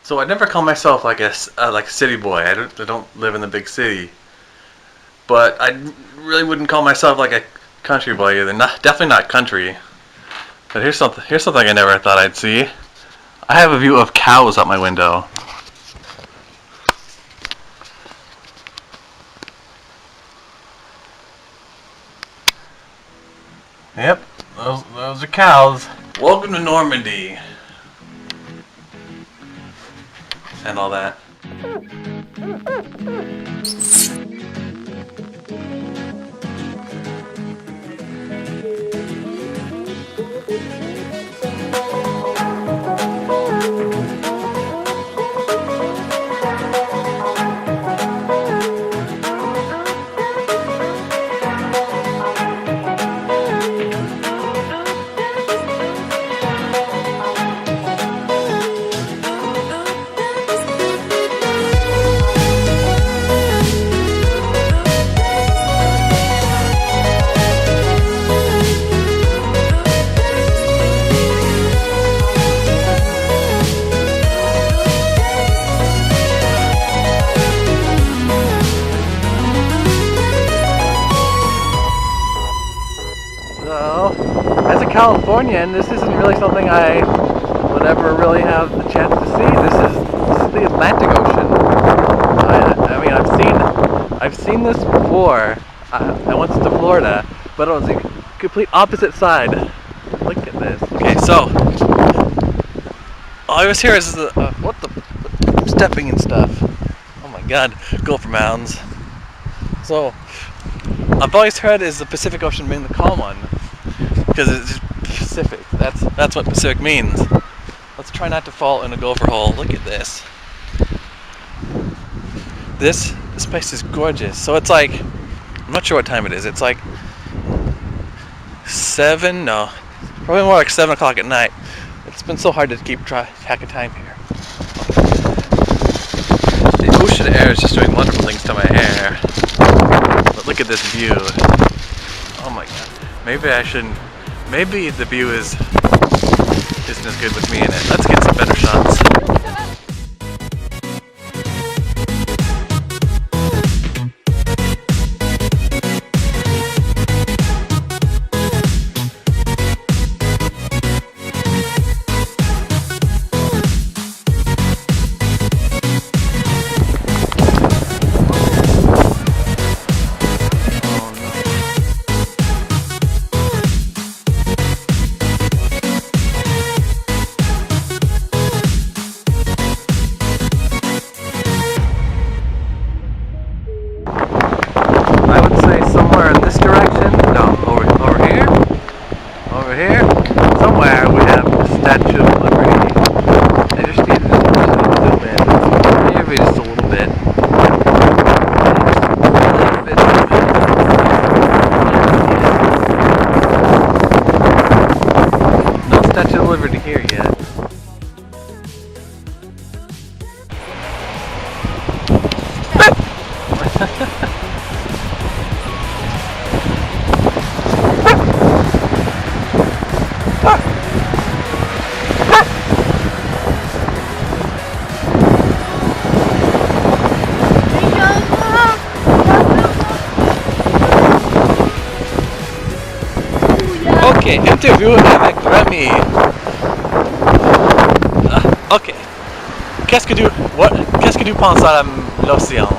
So I never call myself like like a city boy. I don't live in the big city, but I really wouldn't call myself like a country boy either. Definitely not country. But here's something I never thought I'd see. I have a view of cows out my window. Yep, those are cows. Welcome to Normandy. And all that. So, as a Californian, this isn't really something I would ever really have the chance to see. This is the Atlantic Ocean. I mean, I've seen this before. I went to Florida, but it was the complete opposite side. Look at this. Okay, so all I was here is the what the stepping and stuff. Oh my God, Gopher Mounds. So I've always heard is the Pacific Ocean being the calm one, because it's Pacific. That's what Pacific means. Let's try not to fall in a gopher hole. Look at this. This place is gorgeous. So it's like, I'm not sure what time it is. It's like 7, no, probably more like 7 o'clock at night. It's been so hard to keep track of time here. The ocean air is just doing wonderful things to my hair. But look at this view. Oh my God. Maybe the view isn't as good with me in it. Let's get some better shots. I would say somewhere in this direction. No, over here. Over here. Somewhere we have the Statue of Liberty. I just need to zoom in. Maybe just a little bit. No Statue of Liberty here yet. Ok, interview avec Remy. Ok. Qu'est-ce que tu penses à l'océan?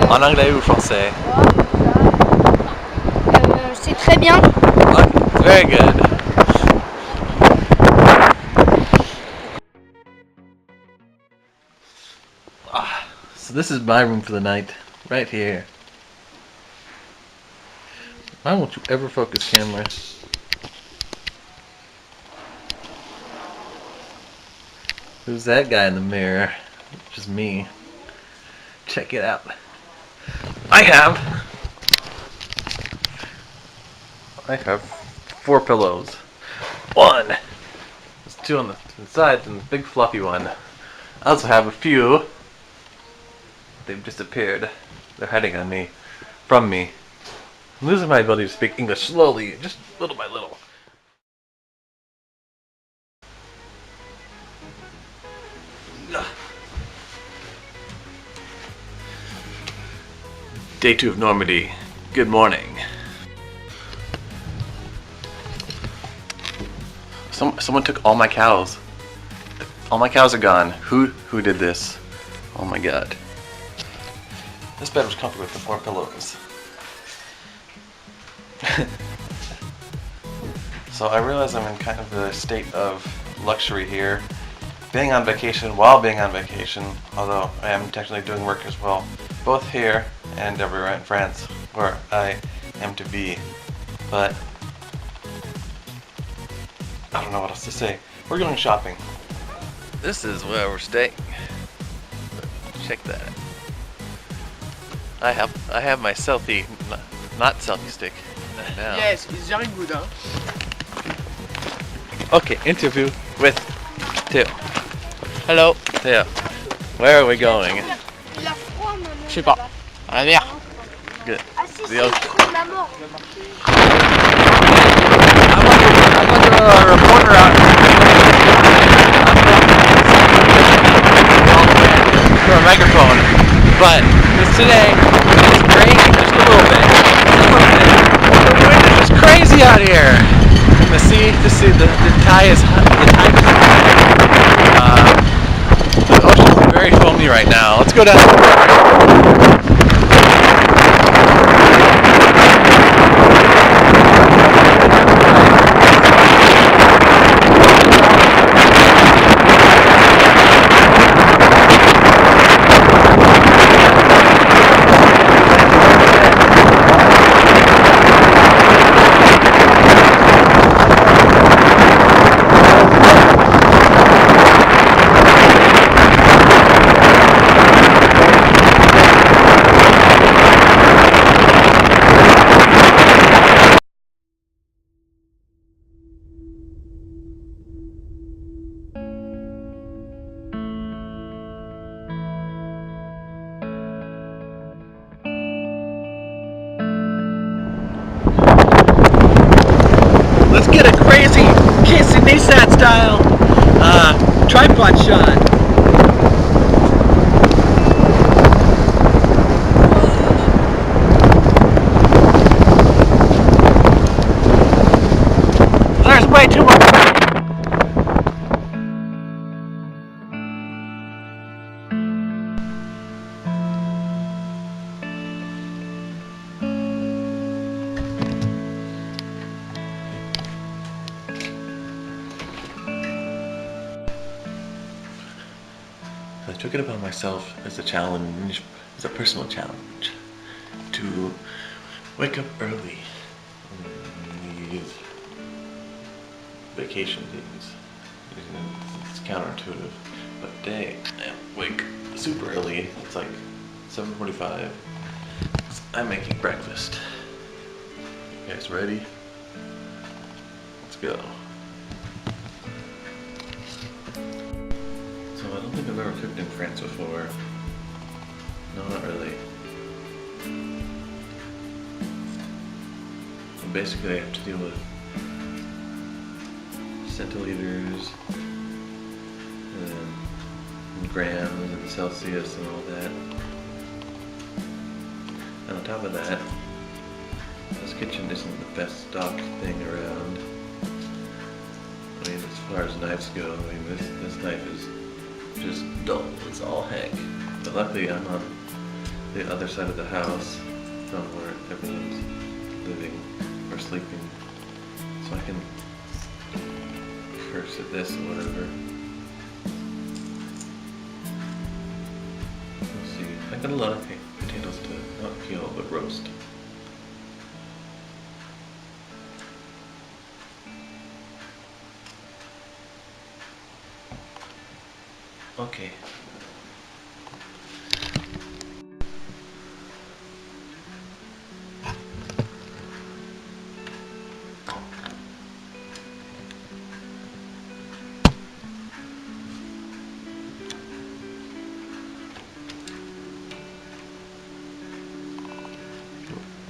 En anglais ou français? C'est très bien. Okay, very good. So this is my room for the night, right here. Why won't you ever focus, camera? Who's that guy in the mirror? Just me. Check it out. I have 4 pillows. 1. There's 2 on the sides and the big fluffy one. I also have a few. They've disappeared. They're hiding on me. From me. I'm losing my ability to speak English slowly, just little by little. Day 2 of Normandy. Good morning. Someone took all my cows. All my cows are gone. Who did this? Oh my god. This bed was comfy with the 4 pillows. So I realize I'm in kind of a state of luxury here. Being on vacation while being on vacation, although I am technically doing work as well, both here and everywhere in France where I am to be. But I don't know what else to say. We're going shopping. This is where we're staying. Check that. I have my selfie, not selfie stick. Now. Yes, it's very good, huh? Okay, interview with Théo. Hello. Théo, where are we going? Je sais pas. À la mer. Good. The ocean. I'm I'm a reporter out for a microphone, but this today is raining just a little bit. The wind is just crazy out here. And the tide is high. The ocean is very foamy right now. Let's go down. Let's get a crazy Casey Neistat style tripod shot. There's way too much. I took it upon myself as a challenge, as a personal challenge, to wake up early on these vacation days. It's counterintuitive, but today I wake super early. It's like 7:45. I'm making breakfast. You guys ready? Let's go. So I don't think I've ever cooked in France before. No, not really. And basically I have to deal with centiliters and grams and Celsius and all that. And on top of that, this kitchen isn't the best stocked thing around. I mean, as far as knives go, I mean, this knife is just dull as all heck. But luckily I'm on the other side of the house from where everyone's living or sleeping. So I can curse at this or whatever. Let's see. I got a lot of potatoes to not peel but roast. Okay.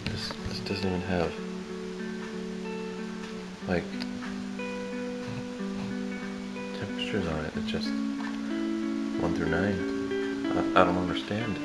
This doesn't even have like temperatures on it. It's just 1 through 9. I don't understand.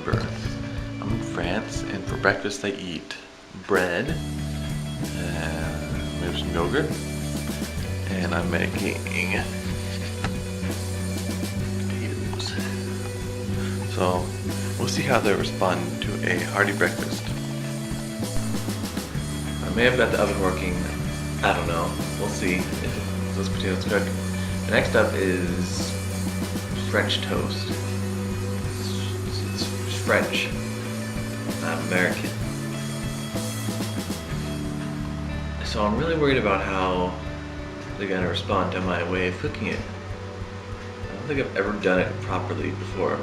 birth. I'm in France, and for breakfast I eat bread, and maybe some yogurt, and I'm making potatoes. So we'll see how they respond to a hearty breakfast. I may have got the oven working, I don't know. We'll see if those potatoes cook. The next up is French toast. It's French. I'm American. So I'm really worried about how they're gonna respond to my way of cooking it. I don't think I've ever done it properly before.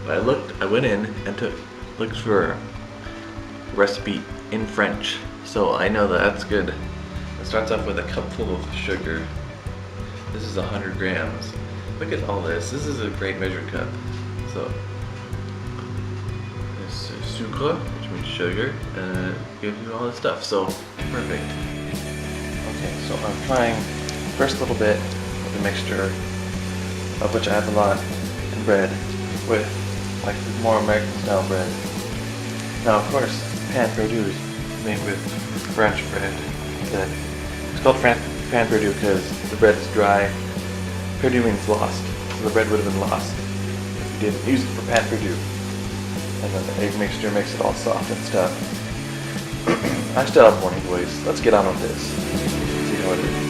But I went in and looked for a recipe in French. So I know that that's good. It starts off with a cupful of sugar. This is 100 grams. Look at all this. This is a great measured cup. So this is sucre, which means sugar, and it gives you all this stuff. So perfect. Okay, so I'm trying first little bit of the mixture, of which I have a lot, and bread with like more American style bread. Now, of course, pain perdu is made with French bread. It's called pain perdu because the bread is dry. Perdu means lost, so the bread would have been lost if you didn't use it for pain perdu. And then the egg mixture makes it all soft and stuff. I still have morning voice. Let's get on with this. See how it is.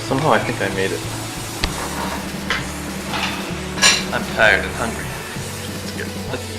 Somehow I think I made it. I'm tired and hungry. Let's get